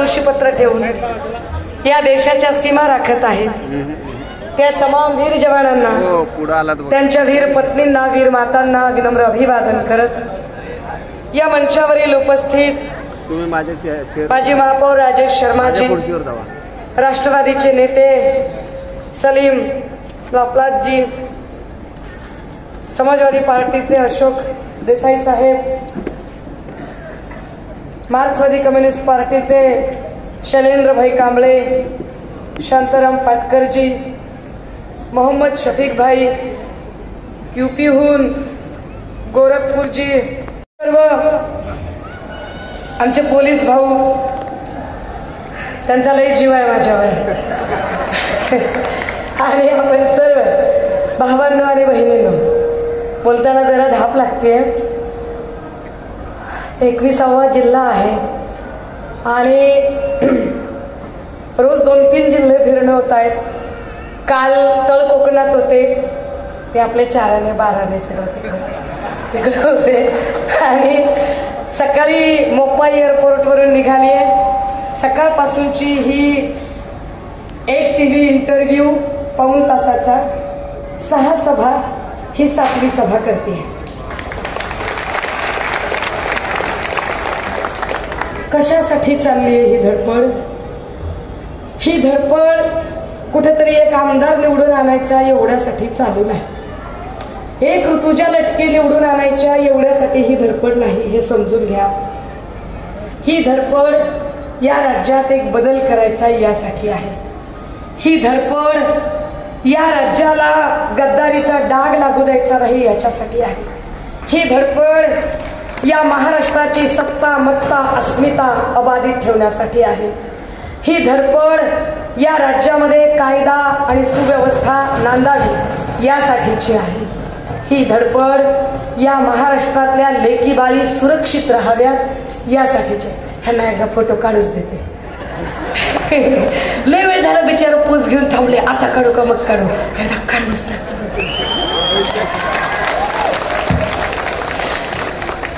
ऋषीपत्र ठेवून या देशाच्या सीमा राखत आहेत त्या तमाम वीर जवानांना त्यांच्या वीर पत्नींना वीर मातांना विनम्र अभिवादन करत या मंचावरील उपस्थित माजी महापौर राजेश शर्माजी, राष्ट्रवादीचे नेते सलीम लापलाजी, समाजवादी पार्टीचे अशोक देसाई साहेब, मार्क्सवादी कम्युनिस्ट पार्टीचे शैलेंद्र भाई कांबळे, शांताराम पाटकरजी, मोहम्मद शफीक भाई, यूपीहून गोरखपूरजी, सर्व आमचे पोलीस भाऊ, त्यांचा लई जीव आहे माझ्यावर आणि आपण सर्व भावांनो आणि बहिणींनो, बोलताना जरा धाप लागते. 21वा जिल्हा आहे आणि रोज 2-3 जिल्हे फिरणं होत आहेत. काल तळ कोकणात होते, ते आपले 4 12 सगळं तिकडे होते आणि सकाळी मोप्पा एअरपोर्टवरून निघाली आहे. सकाळपासूनची ही एक TV इंटरव्ह्यू 1 तासाचा, 6 सभा, ही 7वी सभा करते. कशासाठी चालली आहे ही धडपड? ही धडपड कुठेतरी एक आमदार निवडून आणायचा एवढ्यासाठी चालू नाही, एक ऋतुजा लटके निवडून आणायच्या एवढ्यासाठी ही धडपड नाही, हे समजून घ्या. ही धडपड या राज्यात एक बदल करायचा यासाठी आहे. ही धडपड या राज्याला गद्दारीचा डाग लागू द्यायचा नाही याच्यासाठी आहे. ही धडपड या महाराष्ट्राची सत्ता मत्ता अस्मिता अबाधित ठेवण्यासाठी आहे. ही धडपड या राज्यामध्ये कायदा आणि सुव्यवस्था नांदावी यासाठीची आहे. ही धडपड या महाराष्ट्रातल्या लेकी बाळी सुरक्षित राहाव्यात यासाठीची. ह्यांना एकदा फोटो काढूच देते. लय वेळ झालं बिचार पोच घेऊन थांबले, आता काढू का मग काढू? एकदा काढ नसतात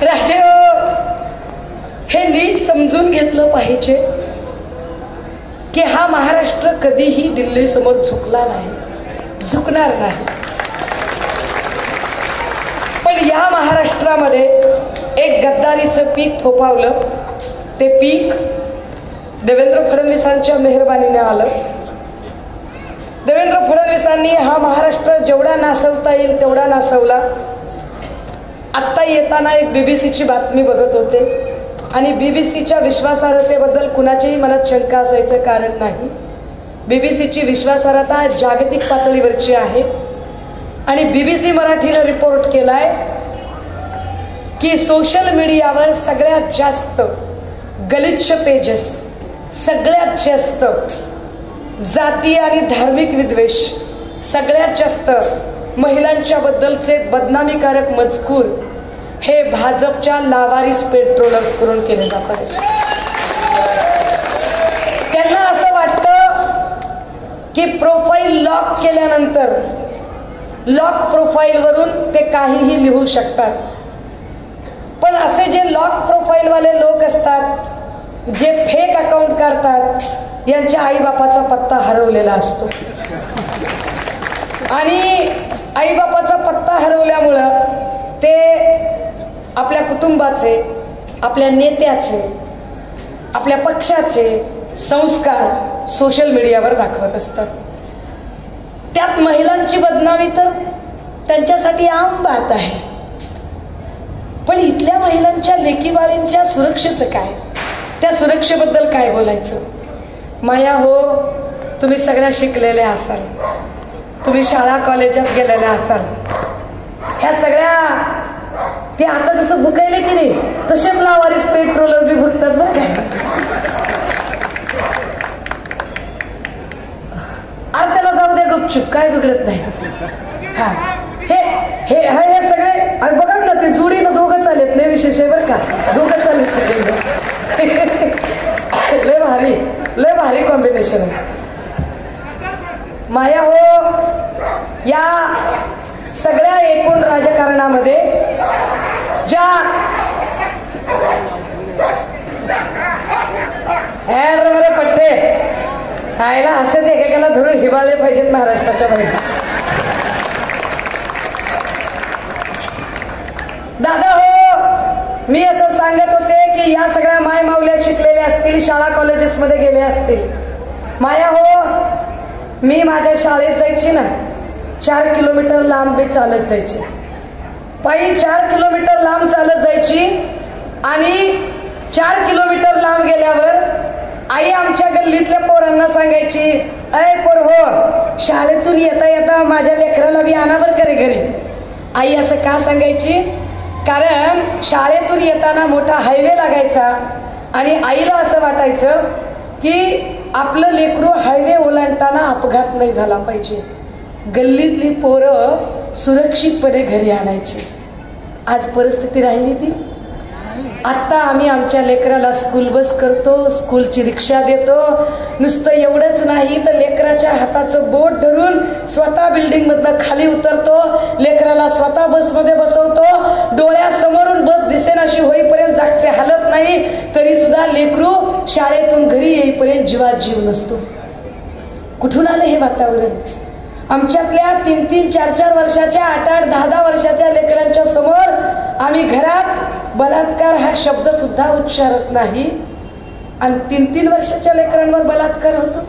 राजे. हे नीट समजून घेतलं पाहिजे की हा महाराष्ट्र कधीही दिल्ली समोर झुकला नाही, झुकणार नाही. पण या महाराष्ट्रामध्ये एक गद्दारीचं पीक फोफावलं. ते पीक देवेंद्र फडणवीसांच्या मेहरबानीने आलं. देवेंद्र फडणवीसांनी हा महाराष्ट्र जेवढा नासवता येईल तेवढा नासवला. आत्ता येताना एक BBCची बातमी बघत होते आणि BBCच्या विश्वासार्हतेबद्दल कुणाच्याही मनात शंका असायचं कारण नाही. BBCची विश्वासार्हता जागतिक पातळीवरची आहे आणि BBC मराठीने रिपोर्ट केलाय की सोशल मीडियावर सगळ्यात जास्त गलिच्छ पेजेस, सगळ्यात जास्त जाती आणि धार्मिक विद्वेष, सगळ्यात जास्त महिलांच्या बद्दलचे बदनामीकारक मजकूर हे भाजपच्या लावारिस पेट्रोलर्स करून केले जात आहेत. त्यांना असं वाटतं की प्रोफाईल लॉक केल्यानंतर लॉक प्रोफाईलवरून ते काहीही लिहू शकतात. पण असे जे लॉक प्रोफाईल वाले लोक असतात, जे फेक अकाउंट काढतात, यांच्या आईबापाचा पत्ता हरवलेला असतो आणि आईबापाचा पत्ता हरवल्यामुळं ते आपल्या कुटुंबाचे, आपल्या नेत्याचे, आपल्या पक्षाचे संस्कार सोशल मीडियावर दाखवत असतात. त्यात महिलांची बदनामी तर त्यांच्यासाठी आम बात आहे. पण इथल्या महिलांच्या लेकीबाळींच्या सुरक्षेचं काय? त्या सुरक्षेबद्दल काय बोलायचं? माया हो, तुम्ही सगळ्या शिकलेल्या असाल, तुम्ही शाळा कॉलेजात गेलेल्या असाल. ह्या सगळ्या ते आता जसं भुकायले की नाही तसेच लावारिस पेट्रोलर बी भुकतात बरं काय. त्याला जाऊ द्या गुपचूप, काय बिघडत नाही. हा हे हे हे सगळे आणि बघा ना, ते जोडीनं दोघं चालेत, लय विशेष आहे बरं का, दोघं चालेत. लय भारी, लय भारी कॉम्बिनेशन आहे. माया हो, या सगळ्या एकूण राजकारणामध्ये ज्या आयला असेच एकेकाला धरून हिवाळले पाहिजेत महाराष्ट्राच्या बाहेर. दादा हो, मी असं सांगत होते की या सगळ्या माय माऊल्या शिकलेल्या असतील, शाळा कॉलेजेस मध्ये गेले असतील. माया हो, मी माझ्या शाळेत जायची ना 4 किलोमीटर लांब मी चालत जायची. पायी 4 किलोमीटर लांब चालत जायची. आणि 4 किलोमीटर लांब गेल्यावर आई आमच्या गल्लीतल्या पोरांना सांगायची, अय पोर हो, शाळेतून येता येता माझ्या लेकराला बी आणावर करे घरी. आई असं का सांगायची? कारण शाळेतून येताना मोठा हायवे लागायचा आणि आईला असं वाटायचं की आपलं लेकरू हायवे ओलांडताना अपघात नाही झाला पाहिजे. गल्लीतली पोरं सुरक्षितपणे घरी आणायची. आज परिस्थिती राहिली ती. आत्ता आम्ही आमच्या लेकराला स्कूल बस करतो, स्कूलची रिक्षा देतो. नुसतं एवढंच नाही तर लेकराच्या हाताचं बोट धरून स्वतः बिल्डिंग मधनं खाली उतरतो, लेकराला स्वतः बसमध्ये बसवतो. डोळ्यासमोरून बस दिसेनाशी होईपर्यंत जागचे हालत नाही तरी सुद्धा लेकरू शाळेतून घरी येईपर्यंत जीवात जीव नसतो. कुठून आलं हे वातावरण? आमच्यातल्या 3-3, 4-4 वर्षाच्या, 8-8, 10-10 वर्षाच्या लेकरांच्या समोर आम्ही घरात बलात्कार हा शब्द सुद्धा उच्चारत नाही. आणि 3-3 वर्षाच्या लेकरांवर बलात्कार होतो.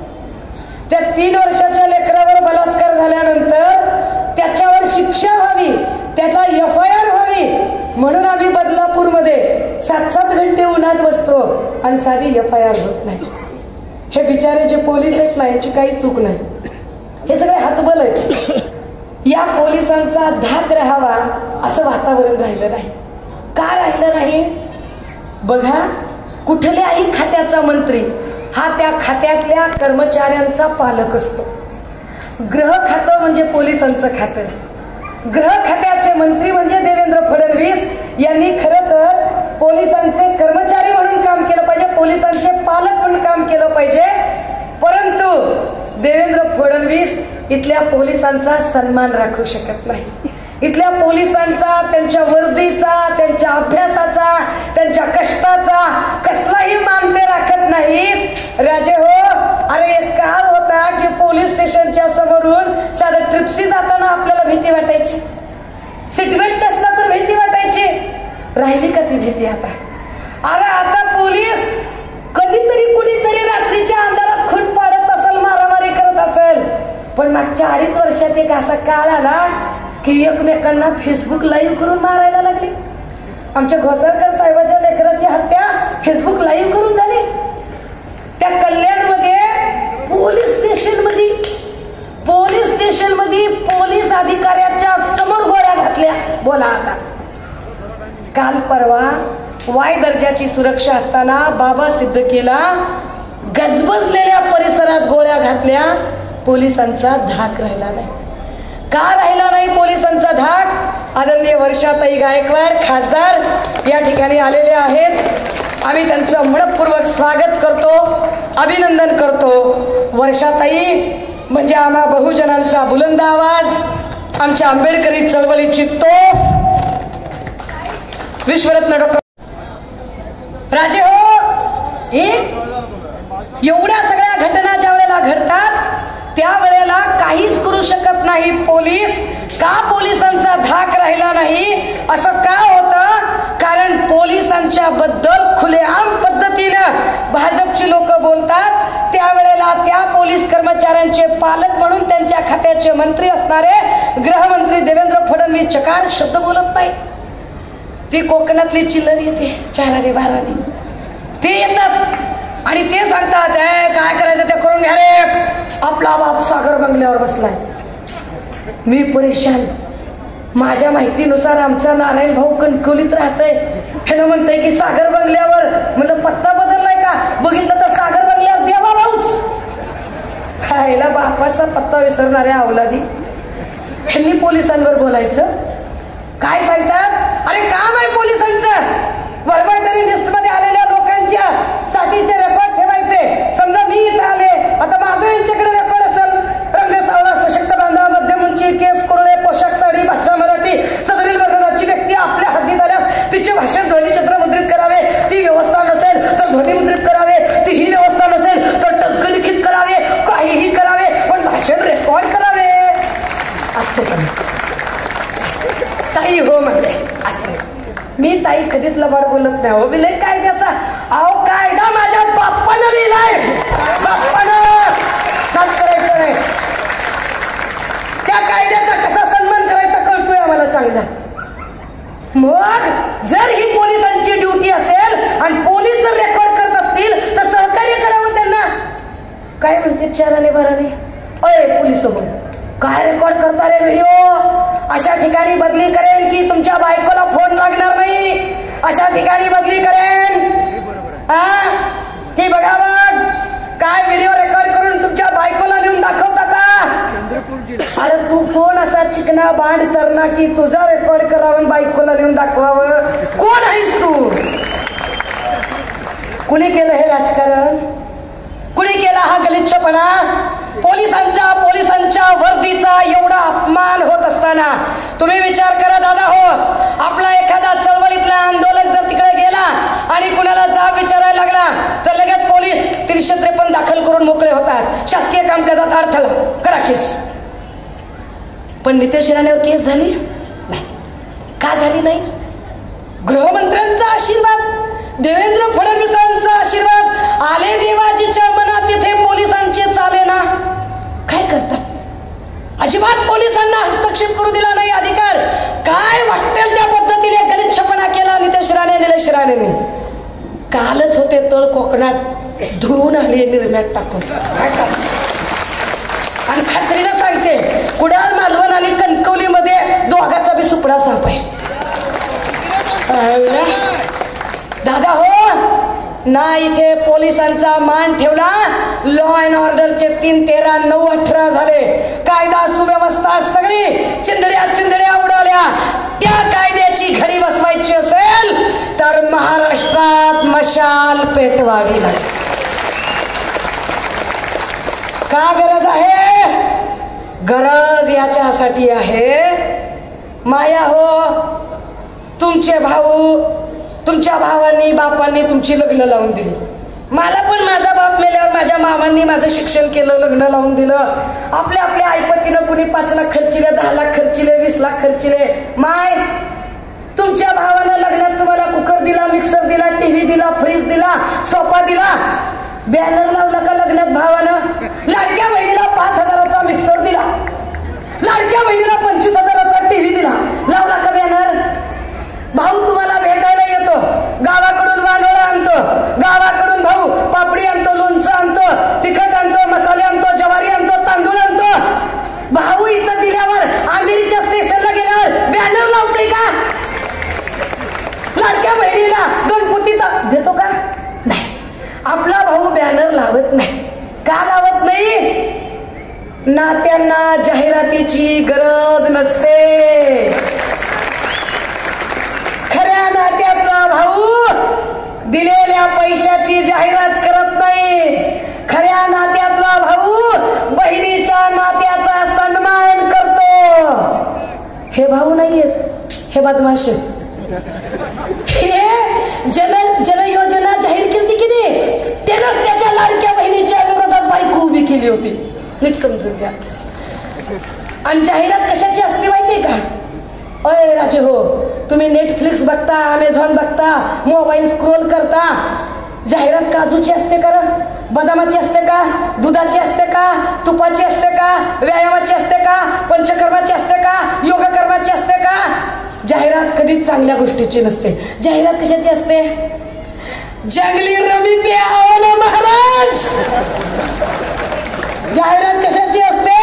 त्या 3 वर्षाच्या लेकरावर बलात्कार झाल्यानंतर त्याच्यावर शिक्षा व्हावी, त्याचा FIR व्हावी म्हणून आम्ही बदलापूरमध्ये 7-7 घंटे उन्हात बसतो आणि साधी FIR होत नाही. हे बिचारे जे पोलीस आहेत ना, यांची काही चूक नाही. हे सगळे हातबल आहेत. या पोलिसांचा धाक राहावा असं वातावरण राहिलं नाही. का राहिलं नाही? बघा, कुठल्याही खात्याचा मंत्री हा त्या खात्यातल्या कर्मचाऱ्यांचा पालक असतो. गृह खातं म्हणजे पोलिसांचं खातं. गृह खात्याचे मंत्री म्हणजे देवेंद्र फडणवीस यांनी खरं तर पोलिसांचे कर्मचारी म्हणून काम केलं पाहिजे, पोलिसांचे पालक म्हणून काम केलं पाहिजे. परंतु देवेंद्र फडणवीस इथल्या पोलिसांचा सन्मान राखू शकत नाही. इथल्या पोलिसांचा, त्यांच्या वर्दीचा, त्यांच्या अभ्यासाचा, त्यांच्या कष्टाचा कसलाही मान ते राखत नाहीत. राजे हो, अरे एक काळ होता की पोलीस स्टेशनच्या समोरून साधं ट्रिप्सी जाताना आपल्याला भीती वाटायची, सीट बेल्ट नसला तर भीती वाटायची. राहिली का ती भीती आता? अरे आता पोलीस कधीतरी कुणीतरी रात्रीच्या अंधारात खून पाडत असेल, मारामारी करत असेल, पण मागच्या 2.5 वर्षात एक असा काळ आला की एकमेकांना फेसबुक लाईव्ह करून मारायला लागली. आमच्या घोसाळकर साहेबांच्या लेकराची हत्या फेसबुक लाईव्ह करून झाली. त्या कल्याणमध्ये पोलीस स्टेशनमध्ये पोलीस अधिकाऱ्याच्या समोर गोळ्या घातल्या. बोला आता. काल परवा वाय दर्जाची सुरक्षा असताना बाबा सिद्दकीला गजबजलेल्या परिसरात गोळ्या घातल्या. पोलिसांचा धाक राहिला नाही. का राहिला नाही पोलिसांचा धाक? आदरणीय वर्षाताई गायकवाड खासदार या ठिकाणी आलेले आहेत. आम्ही त्यांचं मनपूर्वक स्वागत करतो, अभिनंदन करतो. वर्षाताई म्हणजे आम्हा बहुजनांचा बुलंद आवाज, आमच्या आंबेडकरी चळवळीची तोफ, विश्वरत्न डॉक्टर राजे हो. एवढ्या सगळ्या घटना ज्या वेळेला घडतात त्यावेळेला काहीच करू शकत नाही पोलीस. का पोलिसांचा धाक राहिला नाही? असं का होतं? कारण पोलिसांच्या बद्दल खुलेआम पद्धतीनं भाजपची लोक बोलतात. त्यावेळेला त्या पोलीस कर्मचाऱ्यांचे पालक म्हणून त्यांच्या खात्याचे मंत्री असणारे गृहमंत्री देवेंद्र फडणवीस चकार शब्द बोलत नाही. ती कोकणातली चिल्लर येते 4-12 ते येतात आणि ते सांगतात, काय करायचं ते करून घ्या रे, आपला बाप सागर बंगल्यावर बसलाय. मी परेशान. माझ्या माहितीनुसार आमचा नारायण भाऊ कणकवलीत राहतोय. ह्यानं म्हणतंय की सागर बंगल्यावर. म्हणलं पत्ता बदललाय का? बघितलं तर सागर बंगल्यावर देवा भाऊच. ह्याला बापाचा पत्ता विसरणाऱ्या अवलादी. ह्यांनी पोलिसांवर बोलायचं. काय सांगतात? अरे काम आहे पोलिसांचं, वर्गवारी लिस्ट मध्ये आलेल्या लोकांच्या साठीचे रेकॉर्ड ठेवायचे. समजा मी इथं आले, आता माझं यांच्याकडे रेकॉर्ड असेल, रंग सावळा, सशक्त बांधा, मध्यम उंची, केस कुरळे, पोशाख साडी, भाषा मराठी, सदरील वर्णाची व्यक्ती आपल्या हद्दीत आल्यास तिचे भाषण ध्वनिचित्र मुद्रित करावे. ती व्यवस्था नसेल तर ध्वनिमुद्रित करावे. ती ही व्यवस्था नसेल तर टंक बोलत नाही हो. विलय कायद्याचा अहो कायदा माझ्या बाप्पानं लिहिलाय. बाप्पानं काय करायचं नाही. त्या कायद्याचा कसा सन्मान करायचा कळतोय आम्हाला चांगला. मग जर ही पोलिसांची ड्युटी असेल आणि पोलीस जर रेकॉर्ड करत असतील तर सहकार्य करावं त्यांना. काय म्हणते चाराने बाराने अय पोलीस काय रेकॉर्ड करता रे व्हिडिओ. अशा ठिकाणी बदली करेन की तुमच्या बायकोला फोन लागणार नाही. अशा ठिकाणी बदली करेन. ती बघा बघ काय व्हिडिओ रेकॉर्ड करून तुमच्या बायकोला नेऊन दाखवता का. अरे तू कोण असा चिकना बांड तरणा की तुझा रेकॉर्ड करावं बायकोला नेऊन दाखवावं. कोण आहेस तू. कुणी केलं हे राजकारण. कुणी केला हा गलिच्छपणा. पोलिसांच्या वर्दीचा एवढा अपमान होत असताना तुम्ही विचार करा दादा हो. आपला एखादा चळवळीतला आंदोलक जर तिकडे गेला आणि कुणाला जाब विचारायला लागला तर लगेच पोलीस 353 दाखल करून मोकळे होतात. शासकीय कामकाजात अडथळा करा केस. पण नितेश राणेवर केस झाली नाही. का झाली नाही. गृहमंत्र्यांचा आशीर्वाद, देवेंद्र फडणवीसांचा आशीर्वाद आले देवाजीच्या मनात. तिथे पोलिसांचे चाले ना. काय करतात. अजिबात पोलिसांना हस्तक्षेप करू दिला नाही अधिकार. काय वाटेल त्या पद्धतीने गलिच्छपणा केला नितेश राणे निलेश राणेंनी. कालच होते तळ कोकणात धुवून आली निर्म्यात टाकून. आणि खात्रीनं सांगते कुडाल मालवण आणि कणकवलीमध्ये दोघाचा बी सुपडा साप आहे. दादा हो ना इथे पोलिसांचा मान ठेवला. लॉ अँड ऑर्डरचे 3, 13, 9, 18 झाले. कायदा सुव्यवस्था सगळी चिंधड्या उडाल्या. त्या कायद्याची घडी बसवायची असेल तर महाराष्ट्रात मशाल पेटवावी लागेल. का गरज आहे. गरज याच्यासाठी आहे माया हो. तुमचे भाऊ तुमच्या भावांनी बापांनी तुमची लग्न लावून दिली. मला पण माझा बाप मेल्यावर माझ्या मामांनी माझं शिक्षण केलं, लग्न लावून दिलं. आपल्या आपल्या आईपतीनं कुणी 5 लाख खर्चिले, 10 लाख खर्चिले, 20 लाख खर्चिले. माय तुमच्या भावानं लग्नात तुम्हाला कुकर दिला, मिक्सर दिला, टीव्ही दिला, फ्रीज दिला, सोफा दिला. बॅनर लावला का लग्नात भावानं. लाडक्या बहिणीला 5,000चा मिक्सर दिला. लाडक्या बहिणीला 25,000चा टीव्ही दिला. लावला का बॅनर. भाऊ तुम्हाला भेटायला येतो. गावाकडून वानोळा आणतो. गावाकडून भाऊ पापडी आणतो, लोणचं आणतो, तिखट आणतो, मसाले आणतो, ज्वारी आणतो, तांदूळ आणतो. भाऊ इथं दिल्यावर अंधेरीच्या स्टेशनला गेल्यावर बॅनर लावतोय का. लाडक्या बहिणीला 2 पोती देतो का. नाही. आपला भाऊ बॅनर लावत नाही. का लावत नाही. नात्यांना जाहिरातीची गरज नसते. खऱ्या नात्यातला भाऊ दिलेल्या पैशाची जाहिरात करत नाही. खऱ्या नात्यातला भाऊ बहिणीच्या नात्याचा सन्मान करतो. हे भाऊ नाहीयेत, हे बदमाश. हे जन योजना जाहीर केली की नाही. त्यानंच त्याच्या लाडक्या बहिणीच्या विरोधात बायको उभी केली होती. नीट समजून घ्या. आणि जाहिरात कशाची असते माहितीये का. अय राजे हो तुम्ही नेटफ्लिक्स बघता, अमेझॉन बघता, मोबाईल स्क्रोल करता. जाहिरात काजूची असते का, बदामाची असते का, दुधाची असते का, तुपाची असते का, व्यायामाची असते का, पंचकर्माची असते का, योगकर्माची असते का. जाहिरात कधीच चांगल्या गोष्टीची नसते. जाहिरात कशाची असते. जंगली रमी पे आओ ना महाराज. जाहिरात कशाची असते.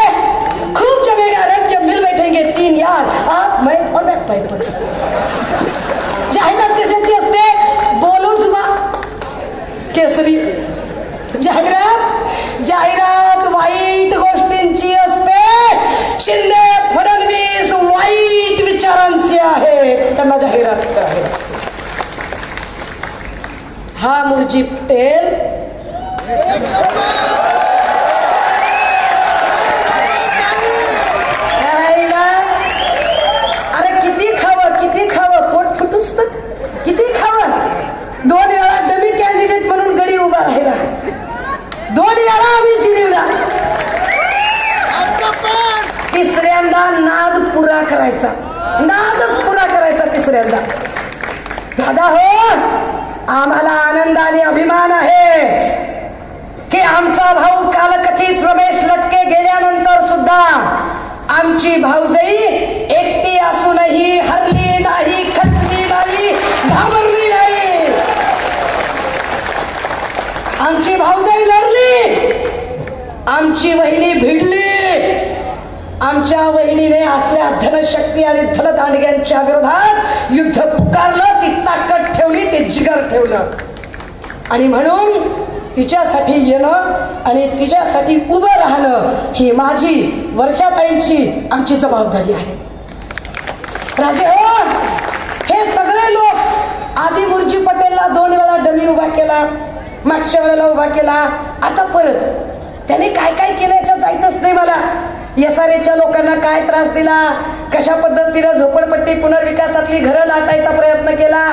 खूप जमेगा रंग जब मिल बैठेंगे 3 यार आप मैं और मैं पाइप. जाहिरात कशाची असते. बोलो जुमा केसरी. जाहिरात वाईट गोष्टींची असते. शिंदे फडणवीस वाईट विचारांचे आहेत. त्यांना जाहिरात आहे. हा मुर्जी पटेल किती खावं पोट फुटूस तर किती खावं. 2 वेळा डमी कॅन्डिडेट म्हणून गडी उभा राहिला. 2 वेळा आम्ही चिडवला. 3ऱ्यांदा नाद पुरा करायचा. नादच पुरा करायचा 3ऱ्यांदा. दादा हो आम्हाला आनंद आणि अभिमान आहे की आमचा भाऊ कालकथित रमेश लटके गेल्यानंतर सुद्धा आमची भाऊजाई एकटी असूनही हरली नाही, खचली नाही, घाबरली नाही. आमची भाऊजाई लढली, आमची वहिनी भिडली. आमच्या वहिनीने असल्या धनशक्ती आणि धनदांडग्यांच्या विरोधात युद्ध पुकारलं, ती ताकद ठेवली, ते जिगर ठेवलं. आणि म्हणून तिच्यासाठी येणं आणि तिच्यासाठी उभं राहणं ही माझी, वर्षाताईंची, आमची जबाबदारी आहे. राजे हो, हे सगळे लोक आधी मुर्जी पटेलला 2 वेळा डमी उभा केला, मागच्या वेळेला उभा केला, आता परत त्याने काय काय केलं याच्यात जायचंच नाही मला. एसआरएच्या लोकांना काय त्रास दिला, कशा पद्धतीने झोपडपट्टी पुनर्विकासातली घरं लाटायचा प्रयत्न केला,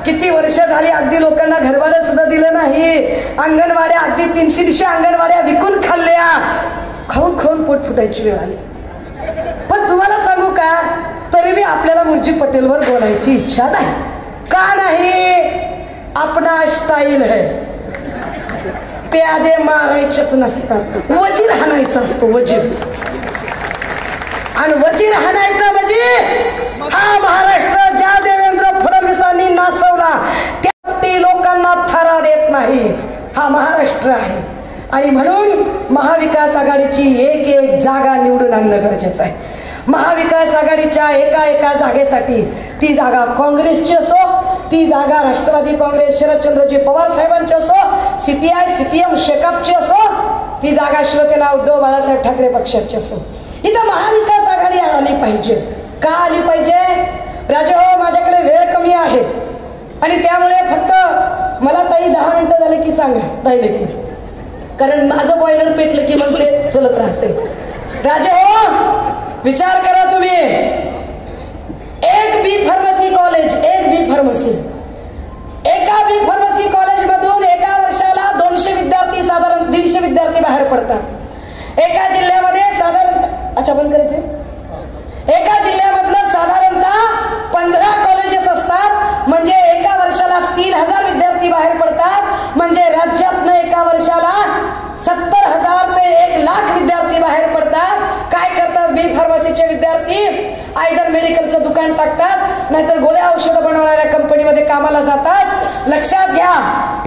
किती वर्ष झाली अगदी लोकांना घरभाडं सुद्धा दिलं नाही, अंगणवाड्या अगदी 300 अंगणवाड्या विकून खाल्ल्या, खाऊन खाऊन पोट फुटायची वेळ आली. पण तुम्हाला सांगू का, तरी मी आपल्याला मुर्जी पटेलवर बोलायची इच्छा नाही. का नाही? आपला स्टाईल है, प्यादे मारायचेच नसतात, वजीर हाणायचा असतो, वजीर. आणि वजीर हाणायचा म्हणजे हा महाराष्ट्र ज्या देवेंद्र फडणवीसांनी नाचवला त्या लोकांना थारा देत नाही, हा महाराष्ट्र आहे. आणि म्हणून महाविकास आघाडीची एक जागा निवडून आणणं गरजेचं आहे. महाविकास आघाडीच्या एका जागेसाठी, ती जागा काँग्रेसची असो, ती जागा राष्ट्रवादी काँग्रेस शरदचंद्रजी पवार साहेबांची असो, CPI CPM शेकापची असो, ती जागा शिवसेना उद्धव बाळासाहेब ठाकरे पक्षाची असो, इथं महाविकास आघाडी आली पाहिजे. का आली पाहिजे? राजे हो, माझ्याकडे वेळ कमी आहे आणि त्यामुळे फक्त मला ताई 10 मिनिटं झाले की सांगा ताईले की, कारण माझं बॉयलर पेटलं की मग पुढे चलत राहते. राजे हो, विचार करा तुम्ही, एक बी फार्मसी कॉलेज, एक बी फार्मसी, एका बी फार्मसी कॉलेज मधून एका वर्षाला 200 विद्यार्थी, साधारण 150 विद्यार्थी बाहेर पडतात. एका जिल्ह्यामध्ये साधारण, अच्छा बंद करायचे, एका जिल्ह्यामधलं साधारणतः 15 कॉलेजेस असतात, म्हणजे एका वर्षाला 3000 विद्यार्थी बाहेर पडतात. म्हणजे राज्यातनं एका वर्षाला 70,000 ते 1,00,000 विद्यार्थी बाहेर पडतात. काय करतात बी फार्मसीचे विद्यार्थी? आयदर मेडिकलचं दुकान टाकतात, नाहीतर गोळ्या औषधं बनवणाऱ्या कंपनीमध्ये कामाला जातात. लक्षात घ्या,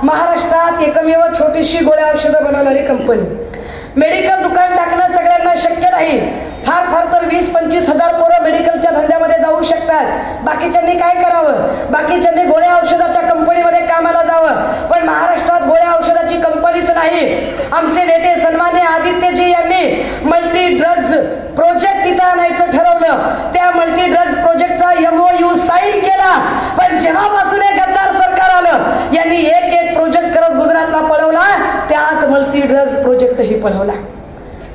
महाराष्ट्रात एकमेव छोटीशी गोळ्या औषधं बनवणारी कंपनी. मेडिकल दुकान टाकणं सगळ्यांना शक्य नाही. फार फार तर 20-25 हजार पोरं मेडिकलच्या धंद्यामध्ये जाऊ शकतात. बाकीच्यांनी काय करावं? बाकीच्यांनी गोळ्या औषधाच्या कंपनीमध्ये कामाला जावं. पण महाराष्ट्रात गोळ्या औषधाची कंपनीच नाही. आमचे नेते सन्मान्य आदित्यजी यांनी मल्टी ड्रग्ज प्रोजेक्ट इथं आणायचं ठरवलं. त्या मल्टी ड्रग्ज प्रोजेक्टचा MOU साईन केला. पण जेव्हापासून हे गद्दार सरकार आलं, यांनी एक प्रोजेक्ट करत गुजरातला पळवला, त्यात मल्टी ड्रग्ज प्रोजेक्टही पळवला.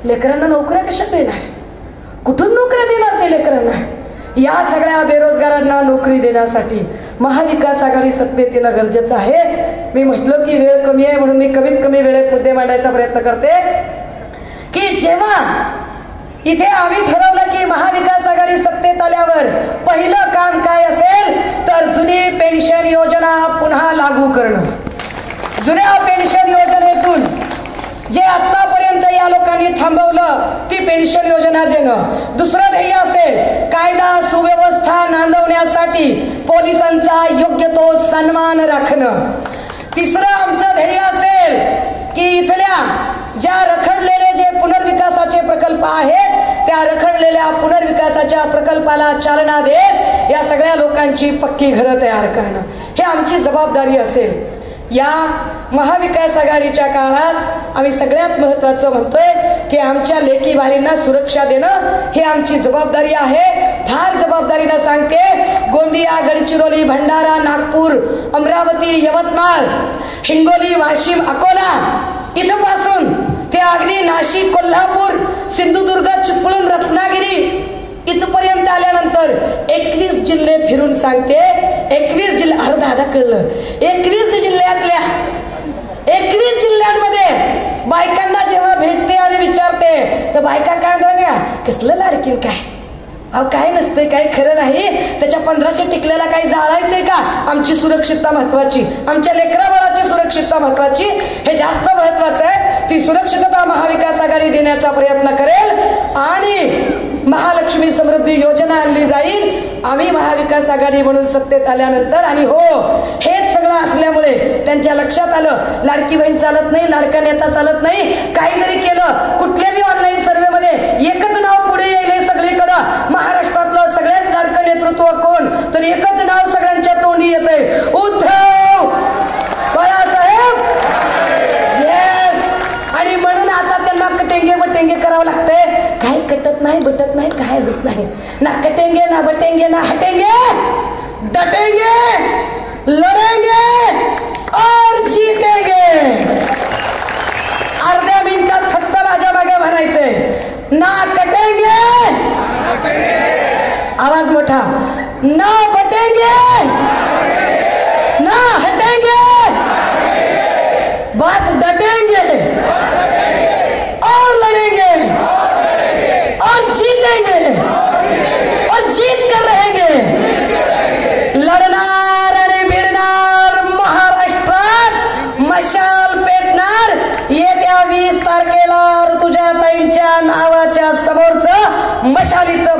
लेकरांना नोकऱ्या कशा मिळणार? कुठून नोकऱ्या देणार ते लेकरांना? या सगळ्या बेरोजगारांना नोकरी देण्यासाठी महाविकास आघाडी सत्तेत येणं गरजेचं आहे. मी म्हटलं की वेळ कमी आहे म्हणून मी कमीत कमी वेळेत मुद्दे मांडायचा प्रयत्न करते. की जेव्हा इथे आम्ही ठरवलं की महाविकास आघाडी सत्तेत आल्यावर पहिलं काम काय असेल, तर जुनी पेन्शन योजना पुन्हा लागू करणं. जुन्या पेन्शन योजनेतून जे आतापर्यंत या लोकांनी थांबवलं ती पेन्शन योजना देणं. दुसरं ध्येय असेल कायदा सुव्यवस्था नांदवण्यासाठी पोलिसांचा योग्य तो सन्मान राखणं. तिसरं आमचं ध्येय असेल की इथल्या ज्या रखडलेले जे पुनर्विकासाचे प्रकल्प आहेत, त्या रखडलेल्या पुनर्विकासाच्या प्रकल्पाला चालना देत या सगळ्या लोकांची पक्की घरं तयार करणं, हे आमची जबाबदारी असेल. या महाविकास आघाडीच्या काळात आम्ही सगळ्यात महत्वाचं म्हणतोय की आमच्या लेकी बाळींना सुरक्षा देणं ही आमची जबाबदारी आहे. फार जबाबदारीनं सांगते, गोंदिया, गडचिरोली, भंडारा, नागपूर, अमरावती, यवतमाळ, हिंगोली, वाशिम, अकोला इथपासून ते अगदी नाशिक, कोल्हापूर, सिंधुदुर्ग, चिपळूण, रत्नागिरी इथपर्यंत आल्यानंतर 21 जिल्हे फिरून सांगते, 21 जिल्हे, अरे दादा कळलं, 21 जिल्ह्यातल्या 21 जिल्ह्यांमध्ये बायकांना जेव्हा भेटते आणि विचारते तर बायका काय म्हणतात, कसलं लाडकीन काय, अहो काय नसतंय, काय खरं नाही. त्याच्या 1500 टिकल्याला काही जाळायचंय का? आमची सुरक्षितता महत्वाची, आमच्या लेकराबाळाची सुरक्षितता महत्वाची, हे जास्त महत्वाचं आहे. ती सुरक्षितता महाविकास आघाडी देण्याचा प्रयत्न करेल आणि महालक्ष्मी समृद्धी योजना आणली जाईल आम्ही महाविकास आघाडी म्हणून सत्तेत आल्यानंतर. आणि हो, हेच सगळं असल्यामुळे त्यांच्या लक्षात आलं लाडकी बहीण चालत नाही, लाडका नेता चालत नाही. काही जरी केलं, कुठल्या बी ऑनलाईन सर्व्हे मध्ये एकच नाव पुढे येईल सगळीकडं, महाराष्ट्रातलं सगळ्यात लाडकं नेतृत्व कोण, तर एकच नाव सगळ्यांच्या तोंडी येतंय, उद्धव बाळासाहेब. येस. आणि म्हणून आता त्यांना कटेंगे बटेंगे करावं लागतंय. काय कटत नाही, बटत नाही, काय होत नाही. ना कटेंगे ना बटेंगे ना हटेंगे, डटेंगे, लढेंगे और जीतेंगे. अर्ध्या मिनिटात फक्त माझ्या मागे म्हणायचंय, ना कटेंगे, आवाज मोठा, ना बटेंगे ना हटेंगे, बस डटेंगे और लड़ेंगे और जीतेंगे और जीत कर रहेंगे. लढणार आणि भिडणार, महाराष्ट्रात मशाल पेटणार. येत्या 20 तारखेला ऋतुजाताईंच्या नावाच्या समोरचं मशालीचं